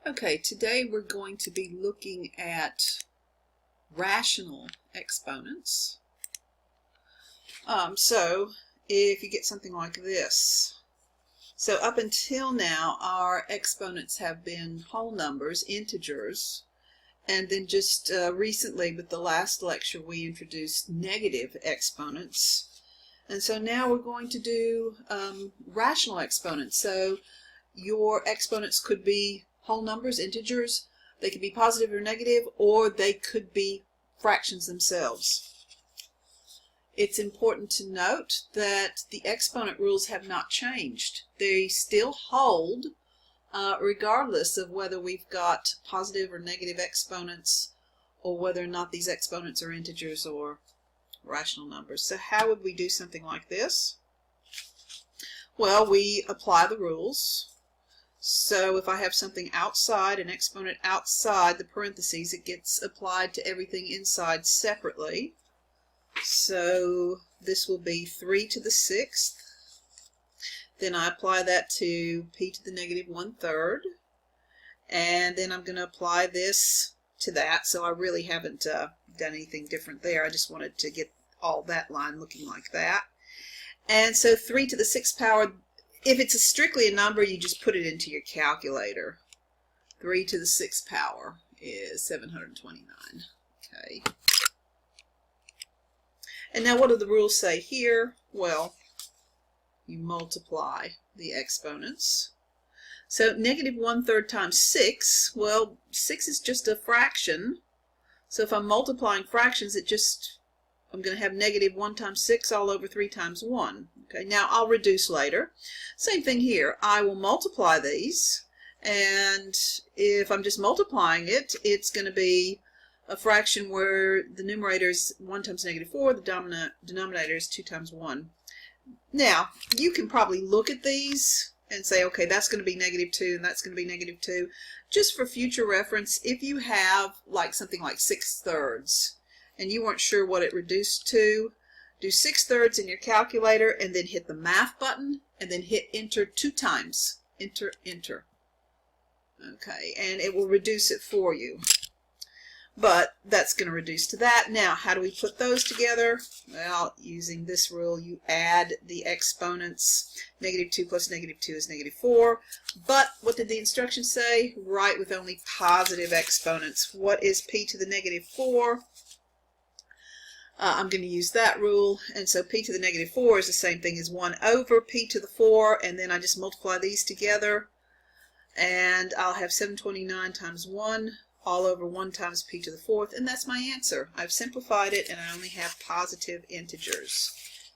Okay, today we're going to be looking at rational exponents. So if you get something like this. So up until now, our exponents have been whole numbers, integers, and then just recently with the last lecture we introduced negative exponents. And so now we're going to do rational exponents. So your exponents could be whole numbers, integers, they could be positive or negative, or they could be fractions themselves. It's important to note that the exponent rules have not changed. They still hold regardless of whether we've got positive or negative exponents or whether or not these exponents are integers or rational numbers. So how would we do something like this? Well, we apply the rules. So if I have something outside, an exponent outside the parentheses, it gets applied to everything inside separately. So this will be 3 to the 6th. Then I apply that to p to the negative 1/3. And then I'm going to apply this to that. So I really haven't done anything different there. I just wanted to get all that line looking like that. And so 3 to the 6th power, if it's strictly a number, you just put it into your calculator. 3 to the 6th power is 729. Okay. And now what do the rules say here? Well, you multiply the exponents. So negative 1/3 times 6, well, 6 is just a fraction. So if I'm multiplying fractions, I'm going to have negative 1 times 6 all over 3 times 1. Okay, now I'll reduce later. Same thing here. I will multiply these, and if I'm just multiplying it, it's going to be a fraction where the numerator is 1 times negative 4, the denominator is 2 times 1. Now, you can probably look at these and say, okay, that's going to be negative 2 and that's going to be negative 2. Just for future reference, if you have like something like 6/3 and you weren't sure what it reduced to, do 6/3 in your calculator and then hit the math button and then hit enter 2 times. Enter, enter. Okay, and it will reduce it for you. But that's going to reduce to that. Now, how do we put those together? Well, using this rule, you add the exponents. Negative 2 plus negative 2 is negative 4. But what did the instructions say? Write with only positive exponents. What is p to the negative 4? I'm going to use that rule, and so p to the negative 4 is the same thing as 1 over p to the 4, and then I just multiply these together, and I'll have 729 times 1 all over 1 times p to the 4th, and that's my answer. I've simplified it, and I only have positive integers.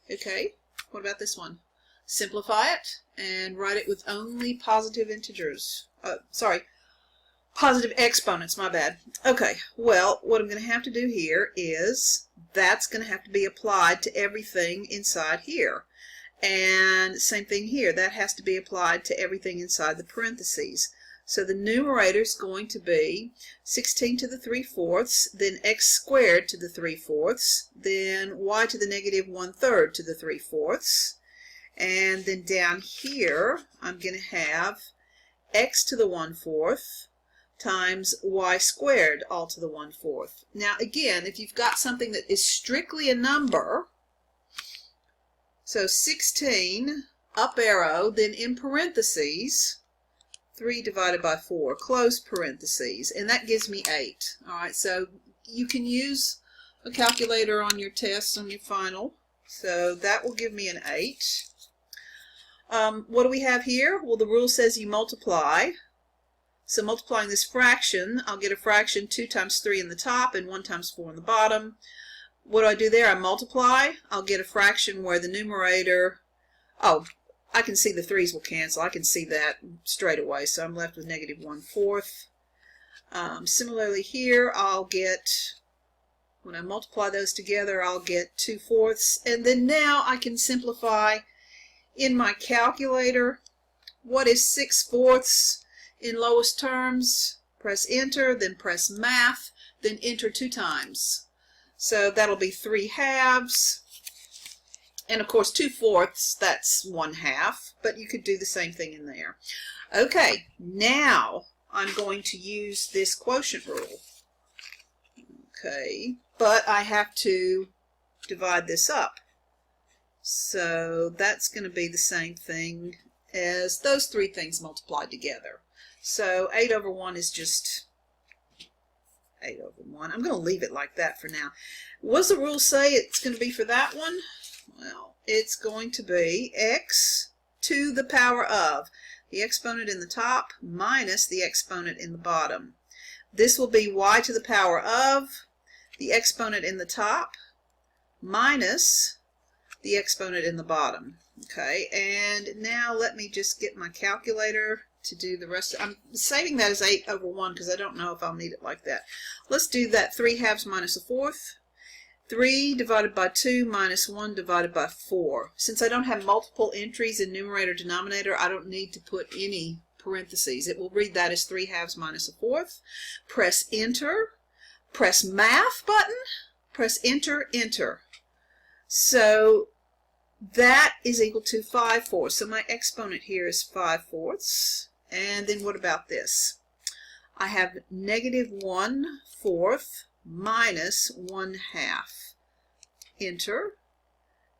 Okay, what about this one? Simplify it, and write it with only positive integers. Positive exponents, my bad. Okay, well, what I'm going to have to do here is that's going to have to be applied to everything inside here. And same thing here, that has to be applied to everything inside the parentheses. So the numerator is going to be 16 to the 3/4, then x squared to the 3/4, then y to the negative 1/3 to the 3/4. And then down here, I'm going to have x to the 1/4 times y squared all to the 1/4. Now again, if you've got something that is strictly a number, so 16 up arrow, then in parentheses 3 divided by 4, close parentheses, and that gives me 8. Alright, so you can use a calculator on your tests, on your final. So that will give me an 8. What do we have here? Well, the rule says you multiply. So multiplying this fraction, I'll get a fraction 2 times 3 in the top and 1 times 4 in the bottom. What do I do there? I multiply. I'll get a fraction where the numerator, I can see the 3's will cancel. I can see that straight away. So I'm left with negative 1/4. Similarly here, I'll get, when I multiply those together, I'll get 2/4. And then now I can simplify in my calculator. What is 6/4 in lowest terms? Press enter, then press math, then enter 2 times. So that'll be 3/2. And of course 2/4, that's 1/2, but you could do the same thing in there. Okay, now I'm going to use this quotient rule. Okay, but I have to divide this up. So that's going to be the same thing as those three things multiplied together. So 8 over 1 is just 8 over 1. I'm going to leave it like that for now. What does the rule say it's going to be for that one? Well, it's going to be x to the power of the exponent in the top minus the exponent in the bottom. This will be y to the power of the exponent in the top minus the exponent in the bottom. Okay, and now let me just get my calculator to do the rest. I'm saving that as 8 over 1 because I don't know if I'll need it like that. Let's do that. 3/2 minus 1/4. 3 divided by 2 minus 1 divided by 4. Since I don't have multiple entries in numerator denominator, I don't need to put any parentheses. It will read that as 3/2 minus 1/4. Press enter. Press math button. Press enter, enter. So that is equal to 5/4. So my exponent here is 5/4. And then what about this? I have negative 1/4 minus 1/2. Enter.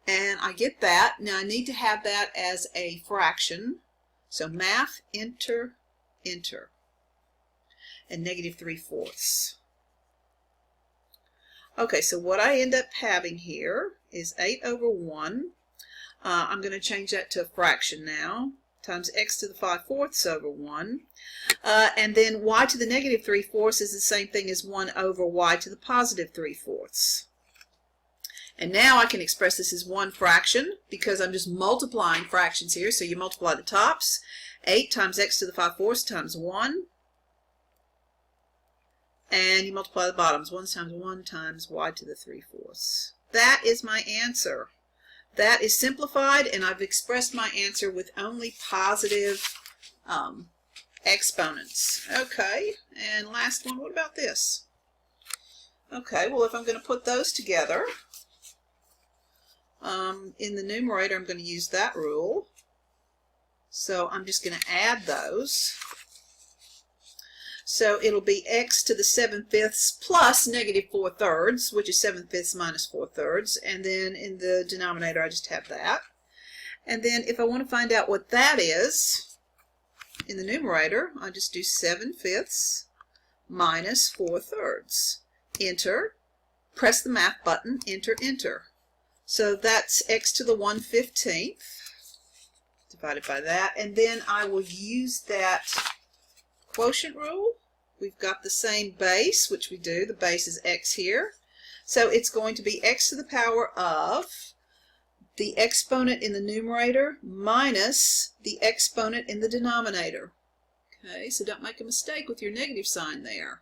And I get that. Now I need to have that as a fraction. So math, enter, enter. And negative 3/4. Okay, so what I end up having here is 8 over 1. I'm going to change that to a fraction now, times x to the 5/4 over 1. And then y to the negative 3/4 is the same thing as 1 over y to the positive 3/4. And now I can express this as one fraction because I'm just multiplying fractions here. So you multiply the tops. 8 times x to the 5/4 times 1. And you multiply the bottoms. 1 times 1 times y to the 3/4. That is my answer. That is simplified, and I've expressed my answer with only positive exponents. Okay, and last one, what about this? Okay, well, if I'm going to put those together, in the numerator, I'm going to use that rule. So I'm just going to add those. So it'll be x to the 7/5 plus negative 4/3, which is 7/5 minus 4/3. And then in the denominator, I just have that. And then if I want to find out what that is, in the numerator, I just do 7/5 minus 4/3. Enter. Press the math button. Enter, enter. So that's x to the 1/15 divided by that. And then I will use that quotient rule. We've got the same base, which we do. The base is x here. So it's going to be x to the power of the exponent in the numerator minus the exponent in the denominator. Okay, so don't make a mistake with your negative sign there.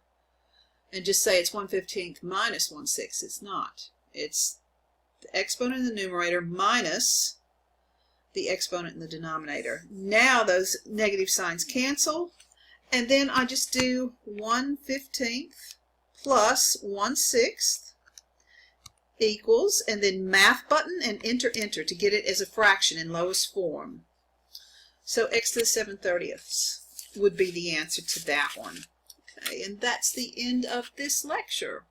And just say it's 1/15 minus 1/6. It's not. It's the exponent in the numerator minus the exponent in the denominator. Now those negative signs cancel. And then I just do 1/15 plus 1/6 equals, and then math button and enter, enter to get it as a fraction in lowest form. So x to the 7/30 would be the answer to that one. Okay, and that's the end of this lecture.